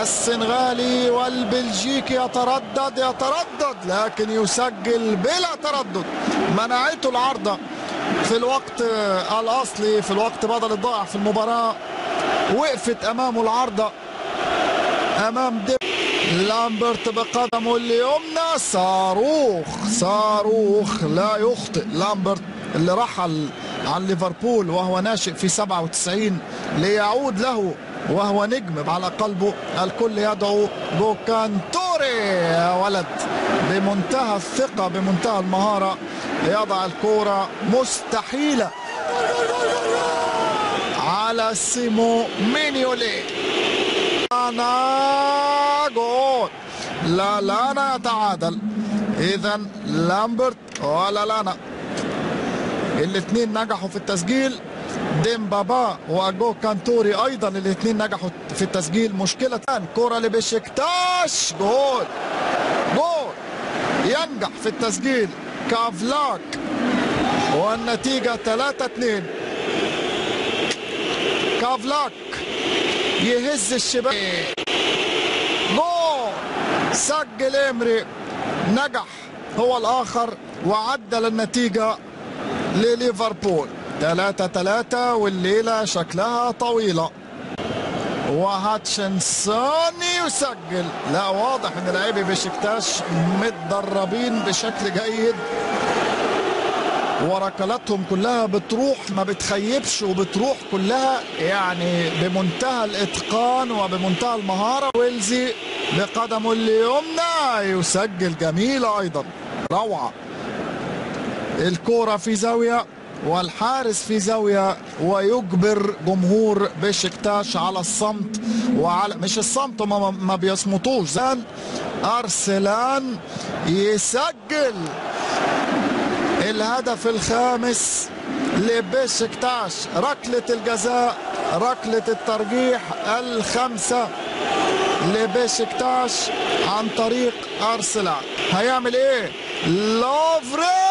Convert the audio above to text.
السنغالي والبلجيكي يتردد لكن يسجل بلا تردد. منعته العارضة في الوقت الأصلي، في الوقت بدل الضائع في المباراة، وقفت أمامه العارضة أمام لامبرت بقدمه اليمنى. صاروخ لا يخطئ لامبرت اللي رحل عن ليفربول وهو ناشئ في 97 ليعود له وهو نجم على قلبه. الكل يدعو بوكانتوري يا ولد، بمنتهى الثقة بمنتهى المهارة يضع الكرة مستحيلة على سيمو مينيولي. جول. لانا يتعادل. إذا لامبرت ولا لانا الاثنين نجحوا في التسجيل. ديمبابا واجو كانتوري ايضا الاثنين نجحوا في التسجيل. مشكلة كرة لبشكتاش. جول ينجح في التسجيل كافلاك والنتيجة 3-2. كافلاك يهز الشباك. جول. سجل إمري، نجح هو الآخر وعدل النتيجة لليفربول 3-3. والليلة شكلها طويلة. وهاتشنسون يسجل. لا، واضح ان لاعبي بشكتاش متدربين بشكل جيد، وركلاتهم كلها بتروح ما بتخيبش وبتروح كلها يعني بمنتهى الاتقان وبمنتهى المهارة. ويلزي بقدمه اليمنى يسجل. جميلة ايضا، روعة. الكرة في زاوية والحارس في زاوية، ويجبر جمهور بشكتاش على الصمت، وعلى مش الصمت، ما بيصمتوش. أرسلان يسجل الهدف الخامس لبشكتاش. ركلة الجزاء، ركلة الترجيح الخامسة لبشكتاش عن طريق أرسلان. هيعمل ايه لوفري؟